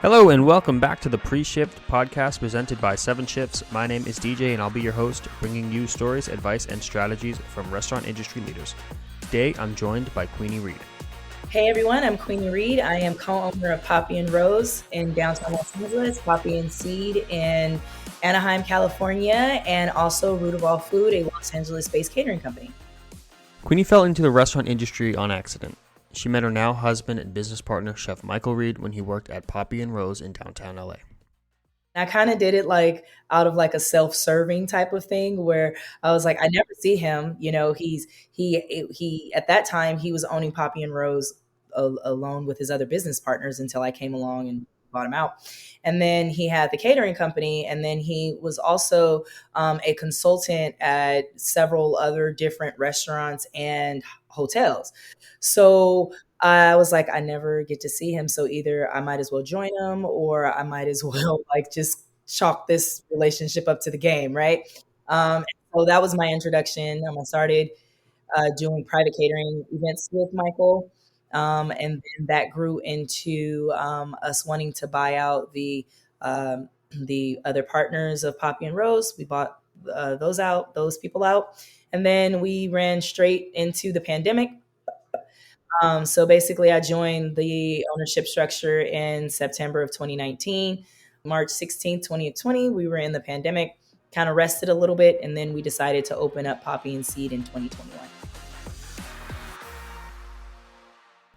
Hello and welcome back to the Pre-Shift podcast presented by 7 Shifts. My name is DJ and I'll be your host, bringing you stories, advice, and strategies from restaurant industry leaders. Today, I'm joined by Kwini Reed. Hey everyone, I'm Kwini Reed. I am co-owner of Poppy and Rose in downtown Los Angeles, Poppy and Seed in Anaheim, California, and also Root of All Food, a Los Angeles-based catering company. Kwini fell into the restaurant industry on accident. She met her now husband and business partner, Chef Michael Reed, when he worked at Poppy and Rose in downtown LA. I kind of did it out of a self-serving type of thing where I was like, I never see him. You know, he at that time he was owning Poppy and Rose alone with his other business partners until I came along and bought him out. And then he had the catering company, and then he was also a consultant at several other different restaurants and hotels. So I was like, I never get to see him. So either I might as well join him or I might as well just chalk this relationship up to the game, right? So that was my introduction. I started doing private catering events with Michael. And then that grew into us wanting to buy out the other partners of Poppy and Rose. We bought those people out. And then we ran straight into the pandemic. So basically, I joined the ownership structure in September of 2019. March 16th, 2020, we were in the pandemic, kind of rested a little bit, and then we decided to open up Poppy and Seed in 2021.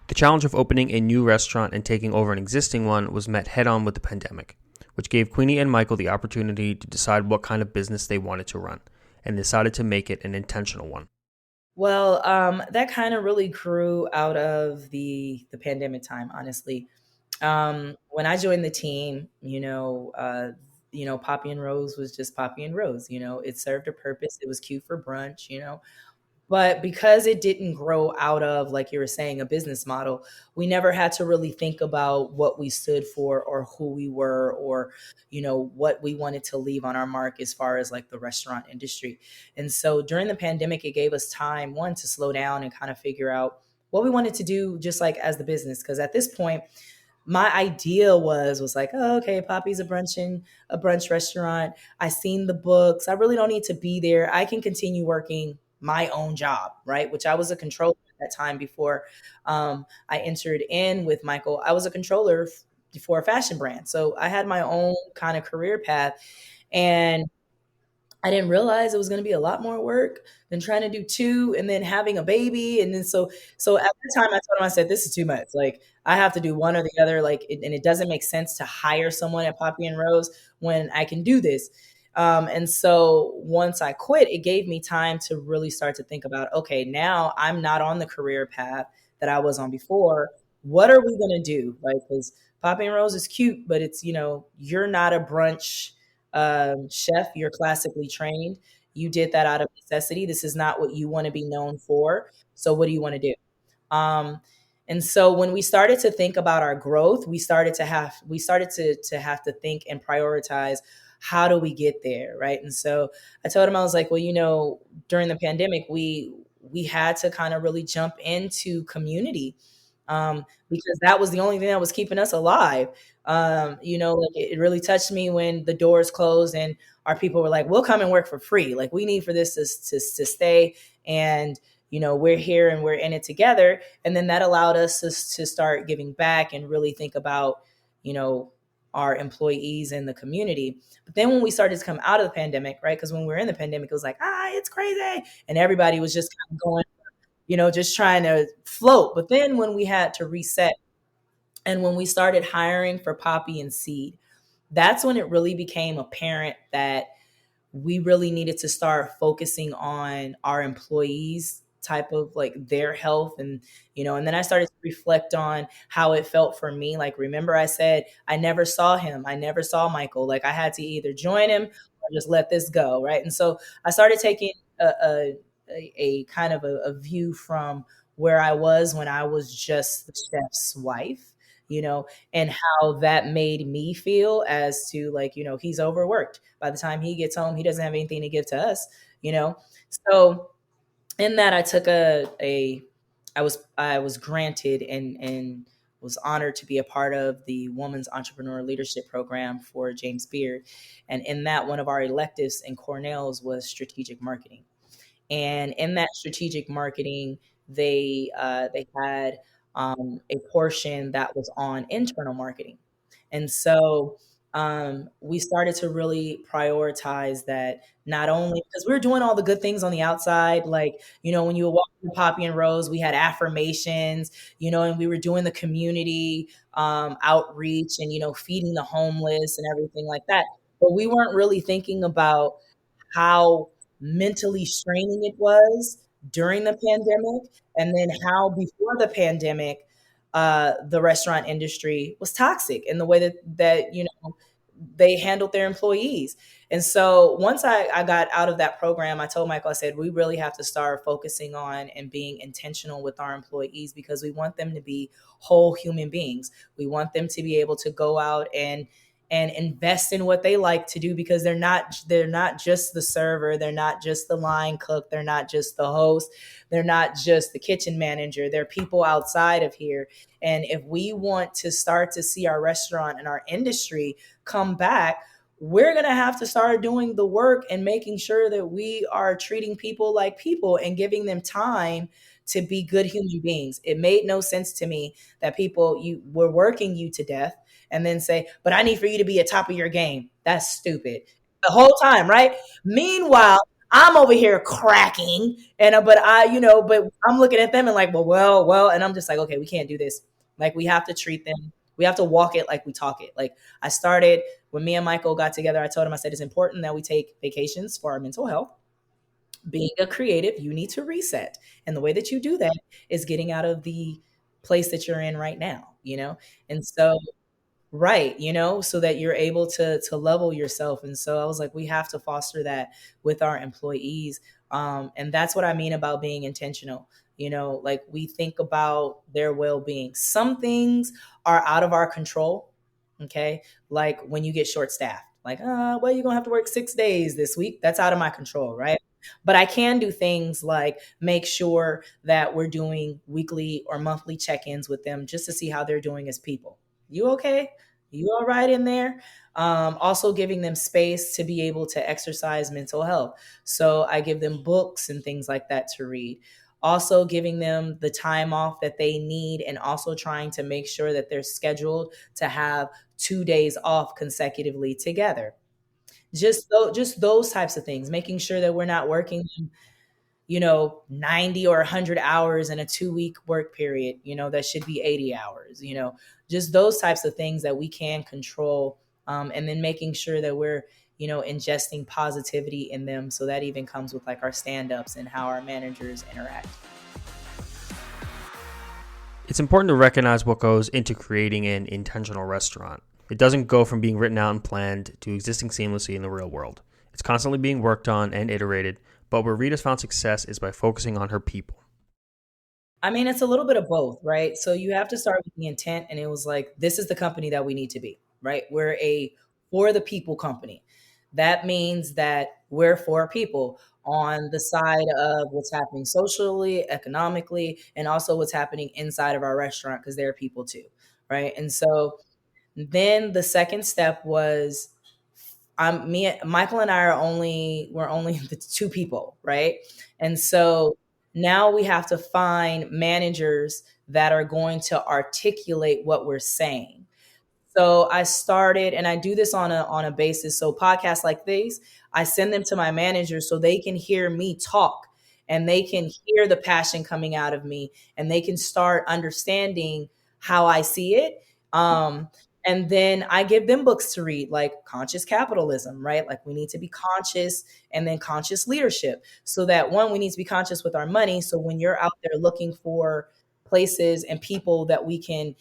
The challenge of opening a new restaurant and taking over an existing one was met head-on with the pandemic, which gave Kwini and Michael the opportunity to decide what kind of business they wanted to run, and decided to make it an intentional one. Well, that kind of really grew out of the pandemic time, honestly. When I joined the team, Poppy and Rose was just Poppy and Rose. It served a purpose. It was cute for brunch. But because it didn't grow out of, like you were saying, a business model, we never had to really think about what we stood for or who we were or, what we wanted to leave on our mark as far as the restaurant industry. And so during the pandemic, it gave us time, one, to slow down and kind of figure out what we wanted to do just as the business. Because at this point, my idea was oh, okay, Poppy's a brunch restaurant. I seen the books. I really don't need to be there. I can continue working my own job, right? Which I was a controller at that time before I entered in with Michael. I was a controller for a fashion brand. So I had my own kind of career path. And I didn't realize it was going to be a lot more work than trying to do two and then having a baby. And then so at the time I told him, I said, this is too much. I have to do one or the other. And it doesn't make sense to hire someone at Poppy and Rose when I can do this. And so once I quit, it gave me time to really start to think about, okay, now I'm not on the career path that I was on before. What are we going to do? Because Poppy and Rose is cute, but it's, you're not a brunch chef. You're classically trained. You did that out of necessity. This is not what you want to be known for. So what do you want to do? And so when we started to think about our growth, we started to have to think and prioritize, how do we get there, right? And so I told him, I was like, well, during the pandemic, we had to kind of really jump into community because that was the only thing that was keeping us alive. It really touched me when the doors closed and our people were like, we'll come and work for free. We need for this to stay. And, we're here and we're in it together. And then that allowed us to start giving back and really think about, our employees in the community. But then when we started to come out of the pandemic, right? Because when we were in the pandemic, it was like, it's crazy. And everybody was just kind of going, just trying to float. But then when we had to reset and when we started hiring for Poppy and Seed, that's when it really became apparent that we really needed to start focusing on our employees type of their health and and then I started to reflect on how it felt for me. Remember I said I never saw him, I never saw Michael. I had to either join him or just let this go, right? And so I started taking a kind of a view from where I was when I was just the chef's wife, and how that made me feel as to he's overworked. By the time he gets home, he doesn't have anything to give to us, so in that I took I was granted and was honored to be a part of the Women's Entrepreneur Leadership Program for James Beard. And in that, one of our electives in Cornell's was strategic marketing. And in that strategic marketing, they had a portion that was on internal marketing. And so we started to really prioritize that, not only because we were doing all the good things on the outside, like, when you were walking Poppy and Rose, we had affirmations, and we were doing the community outreach and, feeding the homeless and everything like that. But we weren't really thinking about how mentally straining it was during the pandemic, and then how before the pandemic, the restaurant industry was toxic in the way that they handled their employees. And so once I got out of that program, I told Michael, I said, we really have to start focusing on and being intentional with our employees, because we want them to be whole human beings. We want them to be able to go out and invest in what they like to do, because they're not just the server, they're not just the line cook, they're not just the host, they're not just the kitchen manager, they're people outside of here. And if we want to start to see our restaurant and our industry come back, we're going to have to start doing the work and making sure that we are treating people like people and giving them time to be good human beings. It made no sense to me that people, you were working you to death and then say, but I need for you to be at top of your game. That's stupid. The whole time, right? Meanwhile, I'm over here cracking, and but I'm looking at them and like, well, and I'm just like, okay, we can't do this. Like, we have to treat them. We have to walk it like we talk it. Like, I started when me and Michael got together. I told him, I said, it's important that we take vacations for our mental health. Being a creative, you need to reset, and the way that you do that is getting out of the place that you're in right now. And so, right, so that you're able to level yourself. And so I was like, we have to foster that with our employees. And that's what I mean about being intentional. Like, we think about their well-being. Some things are out of our control. Okay. Like when you get short staffed, like, well, you're gonna have to work 6 days this week. That's out of my control, right? But I can do things like make sure that we're doing weekly or monthly check-ins with them, just to see how they're doing as people. You okay? You all right in there? Also giving them space to be able to exercise mental health. So I give them books and things like that to read. Also giving them the time off that they need, and also trying to make sure that they're scheduled to have 2 days off consecutively together. Just those types of things, making sure that we're not working 90 or 100 hours in a 2 week work period, that should be 80 hours, just those types of things that we can control. And then making sure that we're, ingesting positivity in them. So that even comes with like our stand-ups and how our managers interact. It's important to recognize what goes into creating an intentional restaurant. It doesn't go from being written out and planned to existing seamlessly in the real world. It's constantly being worked on and iterated, but where Rita's found success is by focusing on her people. I mean, it's a little bit of both, right? So you have to start with the intent, and it was like, this is the company that we need to be, right? We're a for the people company. That means that we're for people on the side of what's happening socially, economically, and also what's happening inside of our restaurant, because there are people too, right? And so then the second step was, Michael and I we're only the two people, right? And so now we have to find managers that are going to articulate what we're saying. So I started, and I do this on a basis. So podcasts like these, I send them to my managers so they can hear me talk, and they can hear the passion coming out of me, and they can start understanding how I see it. And then I give them books to read, like Conscious Capitalism, right? Like, we need to be conscious, and then Conscious Leadership. So that, one, we need to be conscious with our money. So when you're out there looking for places and people that we can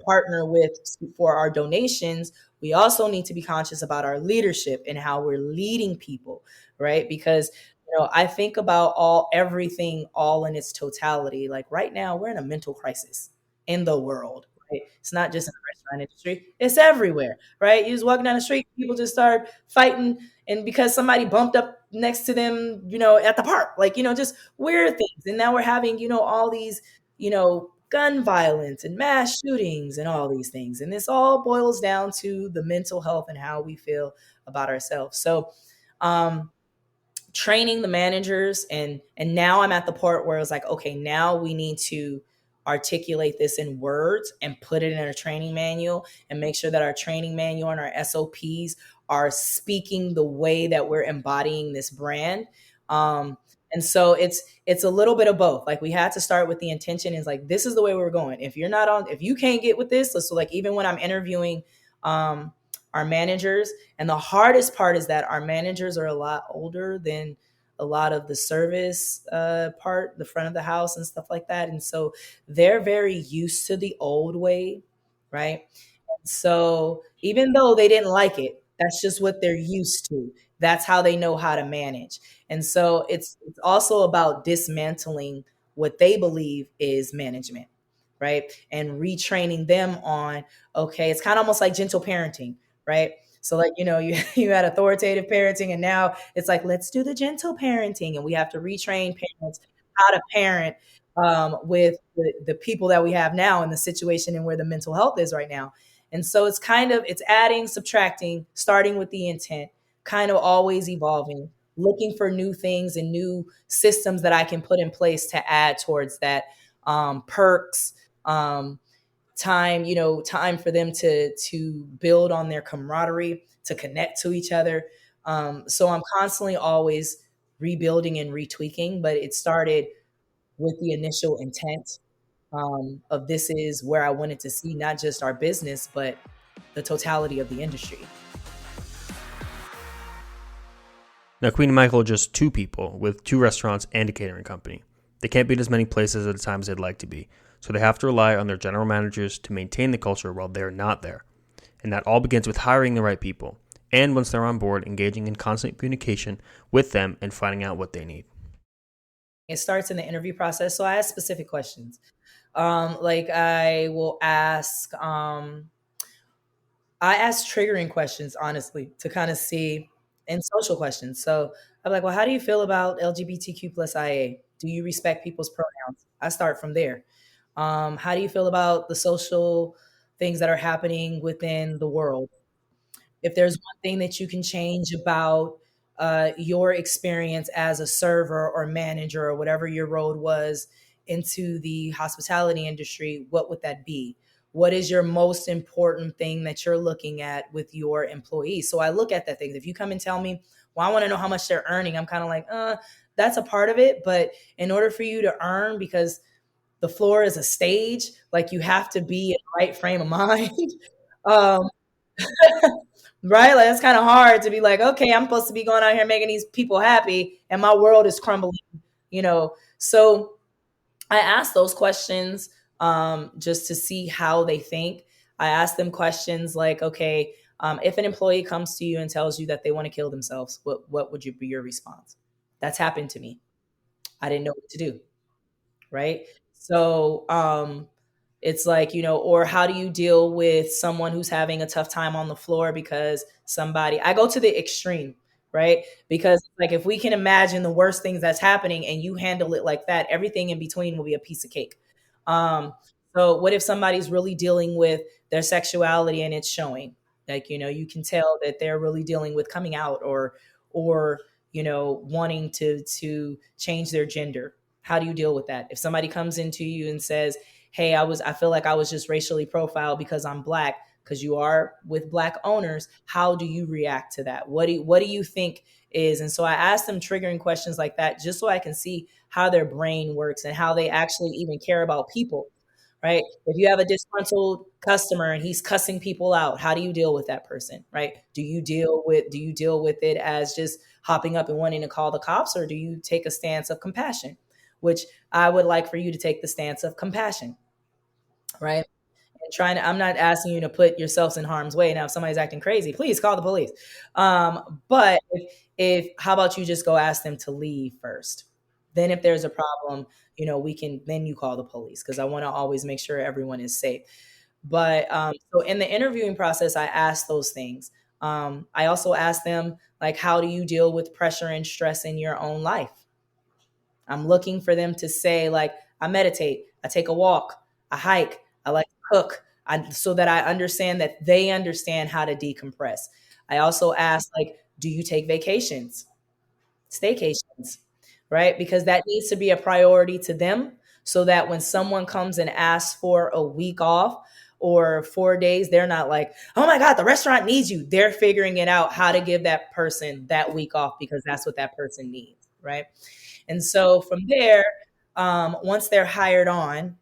partner with for our donations, we also need to be conscious about our leadership and how we're leading people, right? Because I think about everything all in its totality. Like, right now, we're in a mental crisis in the world. Right? It's not just in the restaurant industry; it's everywhere, right? You just walking down the street, people just start fighting, and because somebody bumped up next to them, at the park, like just weird things. And now we're having all these gun violence and mass shootings and all these things. And this all boils down to the mental health and how we feel about ourselves. So, um, training the managers, and now I'm at the part where it's like, okay, now we need to articulate this in words and put it in a training manual and make sure that our training manual and our SOPs are speaking the way that we're embodying this brand. um, and so it's a little bit of both. Like, we had to start with the intention is like, this is the way we're going. If you're not on, if you can't get with this, so like, even when I'm interviewing um, our managers, and the hardest part is that our managers are a lot older than a lot of the service part, the front of the house and stuff like that. And so they're very used to the old way, right? So even though they didn't like it, that's just what they're used to. That's how they know how to manage. And so it's also about dismantling what they believe is management, right? And retraining them on, okay, it's kind of almost like gentle parenting, right? So like, you you had authoritative parenting, and now it's like, let's do the gentle parenting, and we have to retrain parents how to parent with the people that we have now in the situation and where the mental health is right now. And so it's adding, subtracting, starting with the intent, kind of always evolving, looking for new things and new systems that I can put in place to add towards that. Perks, um, time, time for them to build on their camaraderie, to connect to each other. So I'm constantly always rebuilding and retweaking, but it started with the initial intent of this is where I wanted to see not just our business, but the totality of the industry. Now, Queen and Michael are just two people with two restaurants and a catering company. They can't be in as many places at a time as they'd like to be, so they have to rely on their general managers to maintain the culture while they're not there. And that all begins with hiring the right people, and once they're on board, engaging in constant communication with them and finding out what they need. It starts in the interview process. So I ask specific questions. Like I will I ask triggering questions, honestly, to kind of see, and social questions. So I'm like, well, how do you feel about LGBTQ plus IA? Do you respect people's pronouns? I start from there. How do you feel about the social things that are happening within the world? If there's one thing that you can change about your experience as a server or manager or whatever your role was into the hospitality industry, what would that be? What is your most important thing that you're looking at with your employees? So I look at that thing. If you come and tell me, well, I want to know how much they're earning, I'm kind of like, that's a part of it. But in order for you to earn, because the floor is a stage, like you have to be in the right frame of mind. um, right? Like it's kind of hard to be like, okay, I'm supposed to be going out here making these people happy, and my world is crumbling, you know. So I ask those questions just to see how they think. I ask them questions like, okay, if an employee comes to you and tells you that they want to kill themselves, what would you be your response? That's happened to me. I didn't know what to do, right? So it's like, or how do you deal with someone who's having a tough time on the floor because somebody, I go to the extreme, right? Because like if we can imagine the worst things that's happening and you handle it like that, everything in between will be a piece of cake. Um, so what if somebody's really dealing with their sexuality and it's showing? Like, you can tell that they're really dealing with coming out or wanting to change their gender. How do you deal with that? If somebody comes into you and says, hey, I feel like I was just racially profiled because I'm black, because you are with black owners, how do you react to that? What do you think is? And so I ask them triggering questions like that just so I can see how their brain works and how they actually even care about people, right? If you have a disgruntled customer and he's cussing people out, how do you deal with that person, right? Do you deal with it as just hopping up and wanting to call the cops, or do you take a stance of compassion? Which I would like for you to take the stance of compassion, right? And I'm not asking you to put yourselves in harm's way. Now, if somebody's acting crazy, please call the police. But if how about you just go ask them to leave first? Then if there's a problem, then you call the police, because I want to always make sure everyone is safe. But so in the interviewing process, I ask those things. I also ask them, like, how do you deal with pressure and stress in your own life? I'm looking for them to say, like, I meditate, I take a walk, I hike, I like to cook, so that I understand that they understand how to decompress. I also ask, like, do you take vacations, staycations, right? Because that needs to be a priority to them, so that when someone comes and asks for a week off or 4 days, they're not like, oh my God, the restaurant needs you. They're figuring it out how to give that person that week off because that's what that person needs, right? And so from there, once they're hired on,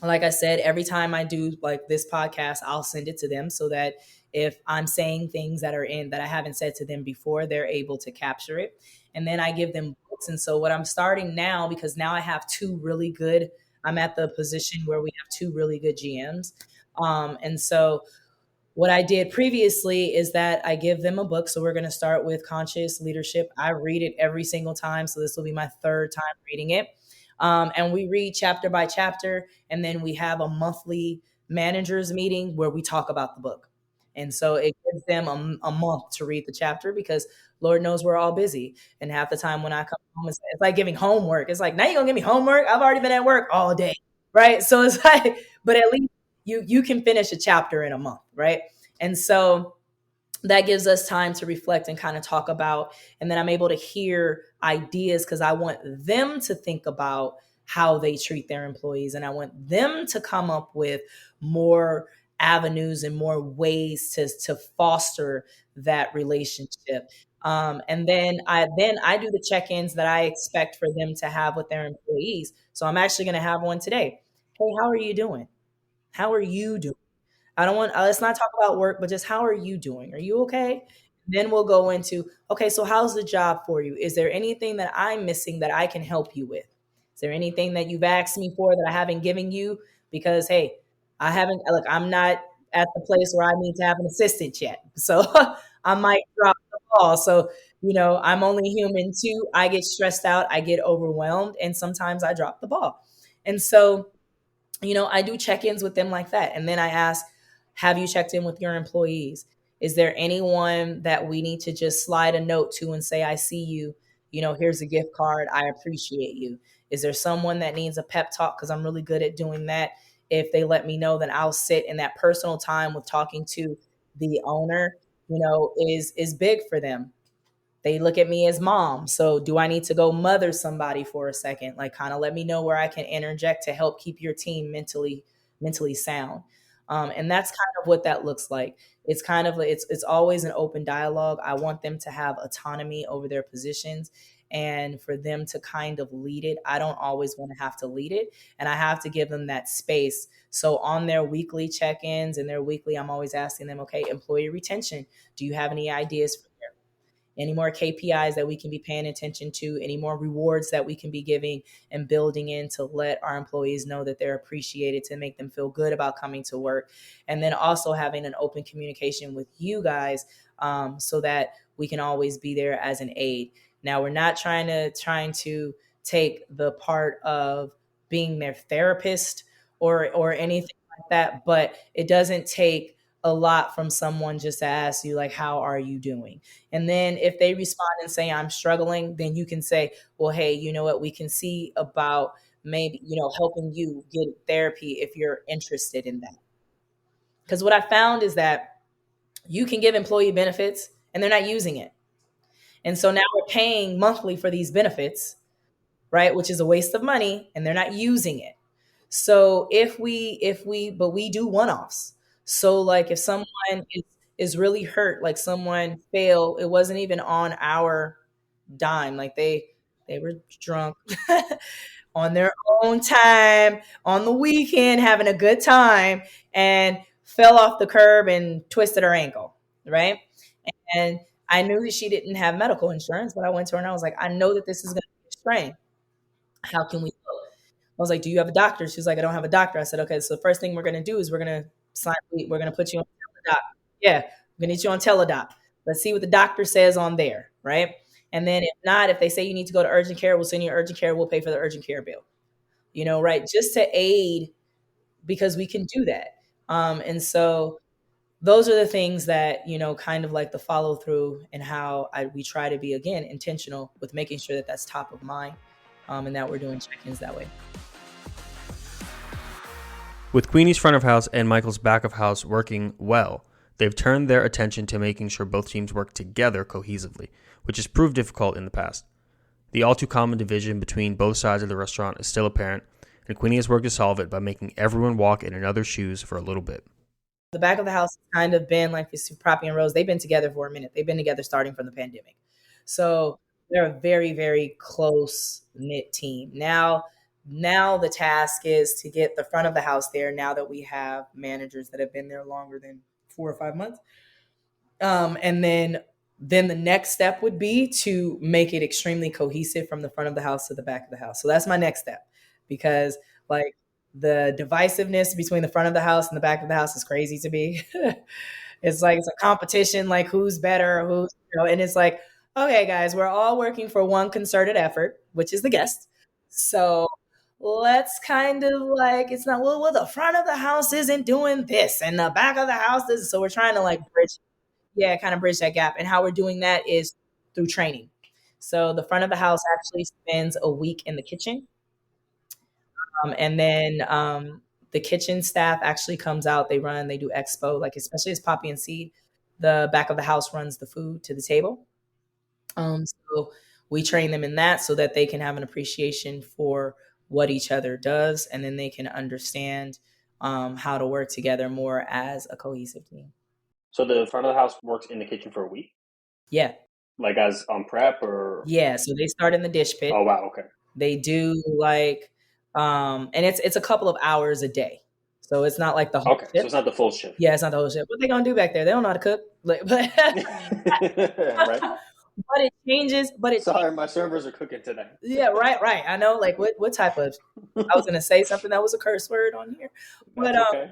like I said, every time I do like this podcast, I'll send it to them so that if I'm saying things that are in that I haven't said to them before, they're able to capture it. And then I give them books. And so what I'm starting now, because now I have two really good, I'm at the position where we have two really good GMs. And so what I did previously is that I give them a book. So we're going to start with Conscious Leadership. I read it every single time. So this will be my third time reading it. And we read chapter by chapter. And then we have a monthly managers meeting where we talk about the book. And so it gives them a month to read the chapter because Lord knows we're all busy. And half the time when I come home, it's like giving homework. It's like, now you're going to give me homework? I've already been at work all day. Right. So it's like, but at least you can finish a chapter in a month, right? And so that gives us time to reflect and kind of talk about, and then I'm able to hear ideas because I want them to think about how they treat their employees, and I want them to come up with more avenues and more ways to foster that relationship. And then I do the check-ins that I expect for them to have with their employees. So I'm actually going to have one today. Hey, how are you doing? How are you doing? I don't want, let's not talk about work, but just how are you doing? Are you okay? Then we'll go into, okay, so how's the job for you? Is there anything that I'm missing that I can help you with? Is there anything that you've asked me for that I haven't given you? Because, hey, I haven't, look, I'm not at the place where I need to have an assistant yet. So I might drop the ball. So, I'm only human too. I get stressed out, I get overwhelmed, and sometimes I drop the ball. And so, I do check ins with them like that. And then I ask, have you checked in with your employees? Is there anyone that we need to just slide a note to and say, I see you? Here's a gift card. I appreciate you. Is there someone that needs a pep talk? Because I'm really good at doing that. If they let me know, then I'll sit in that personal time with talking to the owner, is big for them. They look at me as mom. So do I need to go mother somebody for a second? Like, kind of let me know where I can interject to help keep your team mentally sound. And that's kind of what that looks like. It's kind of it's always an open dialogue. I want them to have autonomy over their positions and for them to kind of lead it. I don't always want to have to lead it, and I have to give them that space. So on their weekly check-ins and their weekly, I'm always asking them, okay, employee retention, do you have any ideas for any more KPIs that we can be paying attention to, any more rewards that we can be giving and building in to let our employees know that they're appreciated, to make them feel good about coming to work. And then also having an open communication with you guys, so that we can always be there as an aid. Now, we're not trying to take the part of being their therapist or anything like that, but it doesn't take a lot from someone just to ask you, like, how are you doing? And then if they respond and say, I'm struggling, then you can say, well, hey, you know what? We can see about maybe, helping you get therapy if you're interested in that. Because what I found is that you can give employee benefits and they're not using it. And so now we're paying monthly for these benefits, right? Which is a waste of money, and they're not using it. So but we do one-offs. So like if someone is really hurt, like someone failed, it wasn't even on our dime. Like they were drunk on their own time on the weekend, having a good time, and fell off the curb and twisted her ankle, right? And I knew that she didn't have medical insurance, but I went to her and I was like, I know that this is going to be a strain. How can we help? I was like, do you have a doctor? She's like, I don't have a doctor. I said, okay, so the first thing we're going to do is we're going to put you on Teladoc. Yeah, we're going to get you on Teladoc. Let's see what the doctor says on there, right? And then if not, if they say you need to go to urgent care, we'll send you urgent care. We'll pay for the urgent care bill, right? Just to aid, because we can do that. And so those are the things that, kind of like the follow through, and how we try to be, again, intentional with making sure that that's top of mind, and that we're doing check-ins that way. With Queenie's front of house and Michael's back of house working well, they've turned their attention to making sure both teams work together cohesively, which has proved difficult in the past. The all too common division between both sides of the restaurant is still apparent, and Queenie has worked to solve it by making everyone walk in another's shoes for a little bit. The back of the house has kind of been like this. Poppy and Rose, they've been together for a minute. They've been together starting from the pandemic. So they're a very, very close knit team. Now the task is to get the front of the house there now that we have managers that have been there longer than 4 or 5 months. And then the next step would be to make it extremely cohesive from the front of the house to the back of the house. So that's my next step, because like the divisiveness between the front of the house and the back of the house is crazy to me. It's like it's a competition, like who's better, and it's like, okay, guys, we're all working for one concerted effort, which is the guest. So let's kind of like, it's not, well, the front of the house isn't doing this and the back of the house is. So we're trying to like kind of bridge that gap. And how we're doing that is through training. So the front of the house actually spends a week in the kitchen. And then the kitchen staff actually comes out, they do expo, like especially as Poppy and Seed, the back of the house runs the food to the table. So we train them in that so that they can have an appreciation for what each other does, and then they can understand how to work together more as a cohesive team. So the front of the house works in the kitchen for a week? Yeah. Like as prep or? Yeah, so they start in the dish pit. Oh, wow, okay. They do like, and it's a couple of hours a day. So it's not like the whole shift. So it's not the full shift. Yeah, it's not the whole shift. What they gonna do back there? They don't know how to cook. Like, but, Right. But it changes. Sorry, my servers are cooking today. Yeah, right. I know. Like, what type of? I was gonna say something that was a curse word on here, but okay.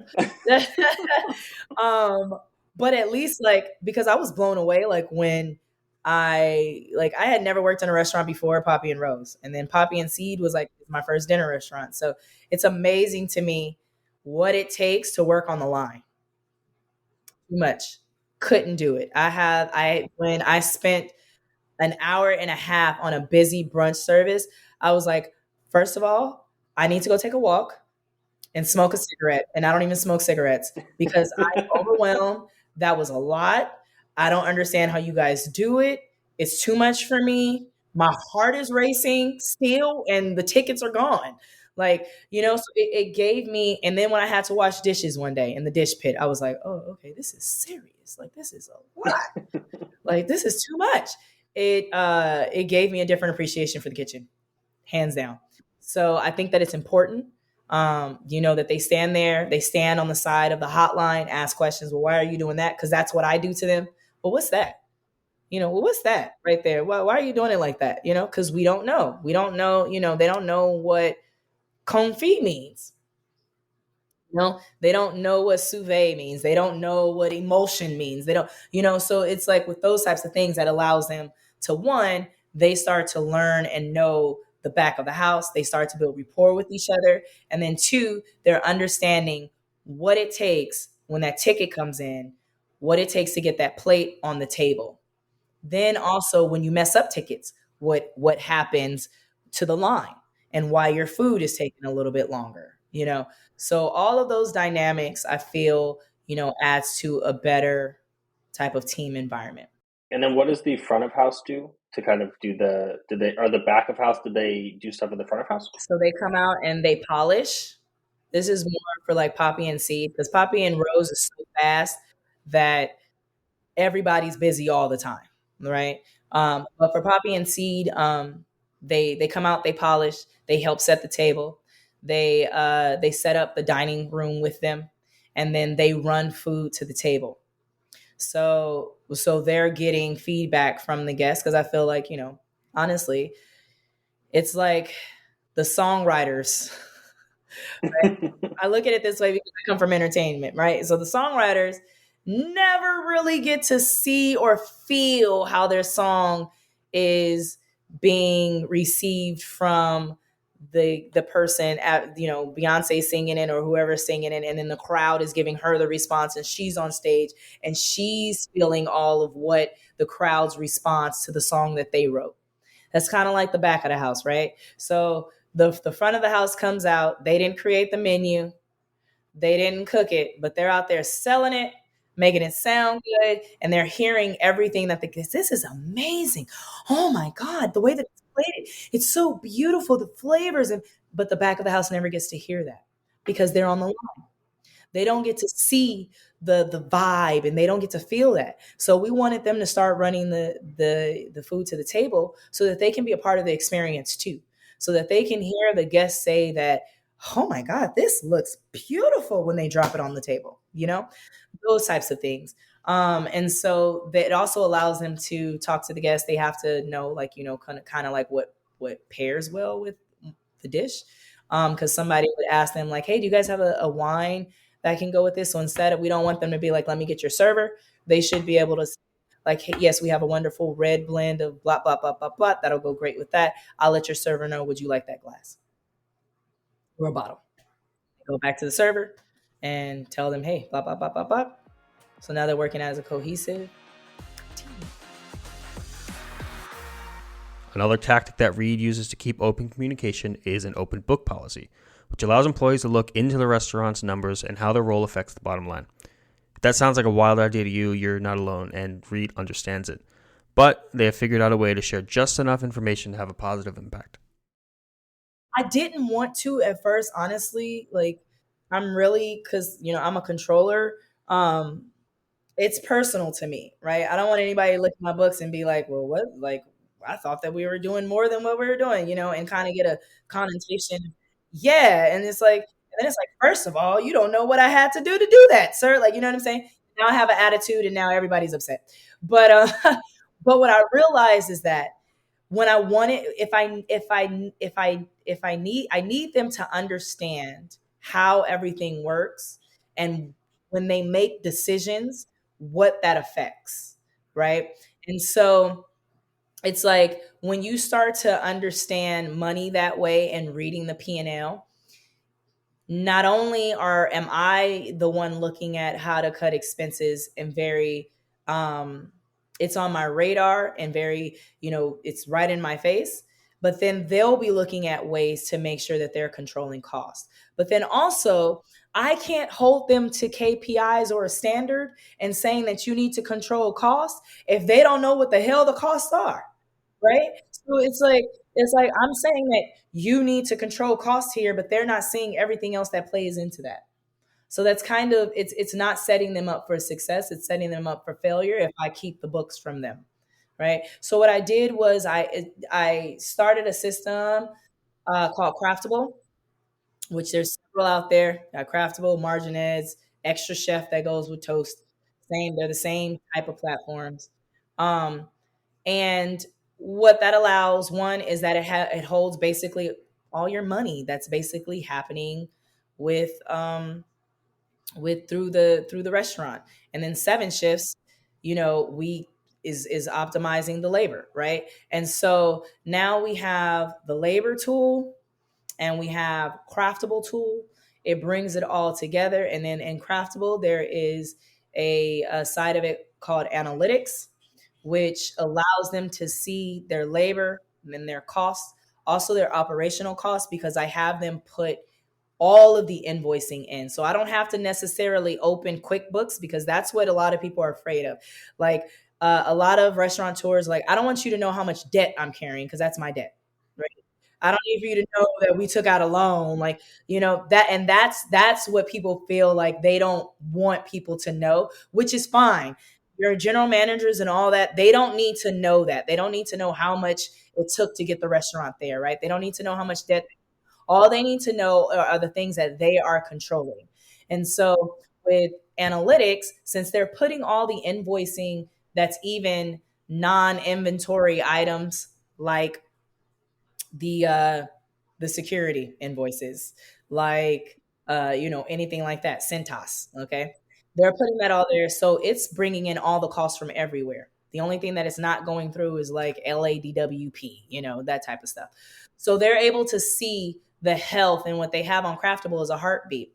But at least like, because I was blown away, like when I had never worked in a restaurant before Poppy and Rose, and then Poppy and Seed was like my first dinner restaurant. So it's amazing to me what it takes to work on the line. Too much. Couldn't do it. When I spent an hour and a half on a busy brunch service, I was like, first of all, I need to go take a walk and smoke a cigarette. And I don't even smoke cigarettes because I'm overwhelmed. That was a lot. I don't understand how you guys do it. It's too much for me. My heart is racing still, and the tickets are gone. Like, so it gave me, and then when I had to wash dishes one day in the dish pit, I was like, oh, okay, this is serious. Like, this is a lot. Like, this is too much. It gave me a different appreciation for the kitchen, hands down. So I think that it's important, that they stand there, they stand on the side of the hotline, ask questions. Well, why are you doing that? Because that's what I do to them. Well, what's that? Well, what's that right there? Why are you doing it like that? Because we don't know. We don't know, they don't know what confit means. They don't know what suve means. They don't know what emotion means. They don't, so it's like with those types of things that allows them to, one, they start to learn and know the back of the house. They start to build rapport with each other. And then two, they're understanding what it takes when that ticket comes in, what it takes to get that plate on the table. Then also when you mess up tickets, what happens to the line and why your food is taking a little bit longer, So all of those dynamics, I feel, adds to a better type of team environment. And then what does the front of house do to kind of do the back of house, do they do stuff in the front of house? So they come out and they polish. This is more for like Poppy and Seed, because Poppy and Rose is so fast that everybody's busy all the time, right? But for Poppy and Seed, they come out, they polish, they help set the table, they set up the dining room with them, and then they run food to the table. So they're getting feedback from the guests, because I feel like, honestly, it's like the songwriters. Right? I look at it this way because I come from entertainment, right? So the songwriters never really get to see or feel how their song is being received from the person at, Beyonce singing it or whoever's singing it, and then the crowd is giving her the response, and she's on stage and she's feeling all of what the crowd's response to the song that they wrote. That's kind of like the back of the house, right? So the front of the house comes out, they didn't create the menu, They didn't cook it, but they're out there selling it, making it sound good, and they're hearing everything that this is amazing. Oh my God, the way that it's plated, it's so beautiful, the flavors, and but the back of the house never gets to hear that because they're on the, they don't get to see the vibe, and they don't get to feel that. So we wanted them to start running the food to the table so that they can be a part of the experience too. So that they can hear the guests say that, "Oh my God, this looks beautiful," when they drop it on the table, those types of things. And so that it also allows them to talk to the guests. They have to know, like, kind of like what pairs well with the dish. Because somebody would ask them, like, "Hey, do you guys have a wine that can go with this?" So instead of, we don't want them to be like, "Let me get your server." They should be able to, like, "Hey, yes, we have a wonderful red blend of blah blah blah blah blah. That'll go great with that. I'll let your server know. Would you like that glass or a bottle?" Go back to the server and tell them, "Hey, blah blah blah blah blah." So now they're working as a cohesive team. Another tactic that Reed uses to keep open communication is an open book policy, which allows employees to look into the restaurant's numbers and how their role affects the bottom line. If that sounds like a wild idea to you, you're not alone, and Reed understands it. But they have figured out a way to share just enough information to have a positive impact. I didn't want to at first, honestly. Like, I'm really, because I'm a controller. Um, it's personal to me, right? I don't want anybody to look at my books and be like, "Well, what? Like, I thought that we were doing more than what we were doing," and kind of get a connotation. Yeah, and then it's like, first of all, you don't know what I had to do that, sir. Like, you know what I'm saying? Now I have an attitude, and now everybody's upset. But but what I realized is that when I want it, I need them to understand how everything works, and when they make decisions, what that affects, right? And so it's like, when you start to understand money that way and reading the P&L, not only am I the one looking at how to cut expenses, and very, it's on my radar, and very, it's right in my face, but then they'll be looking at ways to make sure that they're controlling costs. But then also, I can't hold them to KPIs or a standard and saying that you need to control costs if they don't know what the hell the costs are, right? So it's like I'm saying that you need to control costs here, but they're not seeing everything else that plays into that. So that's kind of, it's not setting them up for success. It's setting them up for failure if I keep the books from them, right? So what I did was I started a system called Craftable, which there's several out there. Craftable, Margin Eds, Extra Chef that goes with Toast. They're the same type of platforms. Um, and what that allows, one, is that it holds basically all your money that's basically happening with through the restaurant. And then 7 shifts, we is optimizing the labor, right? And so now we have the labor tool, and we have Craftable tool. It brings it all together. And then in Craftable, there is a side of it called analytics, which allows them to see their labor and their costs, also their operational costs, because I have them put all of the invoicing in. So I don't have to necessarily open QuickBooks, because that's what a lot of people are afraid of. Like, a lot of restaurateurs, like, "I don't want you to know how much debt I'm carrying, because that's my debt." Right? "I don't need for you to know that we took out a loan." Like, that, and that's what people feel like they don't want people to know, which is fine. Your general managers and all that, they don't need to know that. They don't need to know how much it took to get the restaurant there, right? They don't need to know how much debt. All they need to know are the things that they are controlling. And so with analytics, since they're putting all the invoicing that's even non-inventory items, like the security invoices, like anything like that, Centos, okay? They're putting that all there, so it's bringing in all the costs from everywhere. The only thing that it's not going through is like LADWP, that type of stuff. So they're able to see the health, and what they have on Craftable is a heartbeat.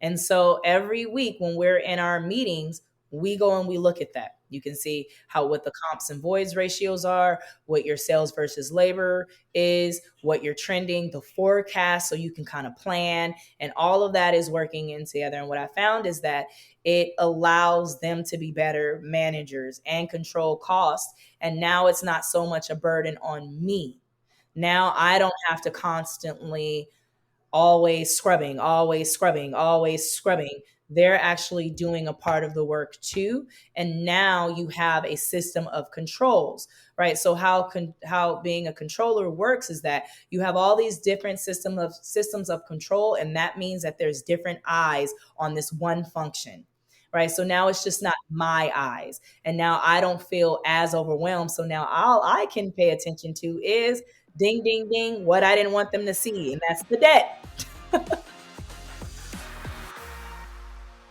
And so every week when we're in our meetings, we go and we look at that. You can see what the comps and voids ratios are, what your sales versus labor is, what you're trending, the forecast, so you can kind of plan, and all of that is working in together. And what I found is that it allows them to be better managers and control costs. And now it's not so much a burden on me. Now I don't have to constantly always scrubbing, always scrubbing, always scrubbing. They're actually doing a part of the work too. And now you have a system of controls, right? So how being a controller works is that you have all these different systems of control, and that means that there's different eyes on this one function. Right. So now it's just not my eyes. And now I don't feel as overwhelmed. So now all I can pay attention to is ding, ding, ding, what I didn't want them to see. And that's the debt.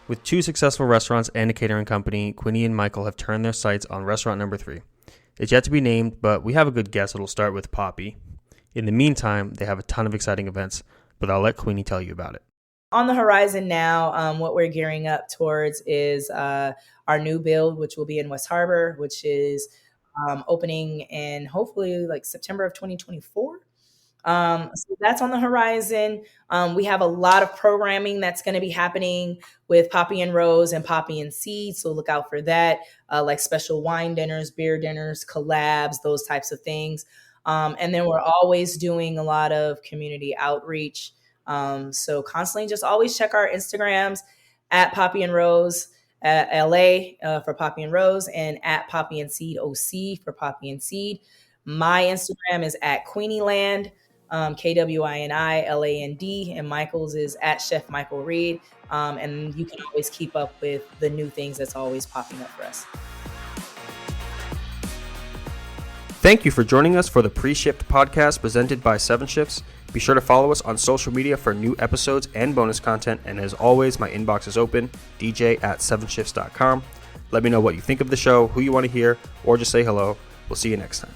With 2 successful restaurants and a catering company, Kwini and Michael have turned their sights on restaurant number 3. It's yet to be named, but we have a good guess it'll start with Poppy. In the meantime, they have a ton of exciting events, but I'll let Kwini tell you about it. On the horizon now, what we're gearing up towards is our new build, which will be in West Harbor, which is opening in hopefully like September of 2024. So that's on the horizon. We have a lot of programming that's going to be happening with Poppy and Rose and Poppy and Seed. So look out for that, like special wine dinners, beer dinners, collabs, those types of things. And then we're always doing a lot of community outreach. So constantly just always check our Instagrams at Poppy and Rose LA for Poppy and Rose, and at Poppy and Seed OC for Poppy and Seed. My Instagram is at Queeniland, KWINILAND, and Michael's is at Chef Michael Reed. And you can always keep up with the new things that's always popping up for us. Thank you for joining us for the Pre-Shift podcast presented by 7 Shifts. Be sure to follow us on social media for new episodes and bonus content. And as always, my inbox is open, dj@7shifts.com. Let me know what you think of the show, who you want to hear, or just say hello. We'll see you next time.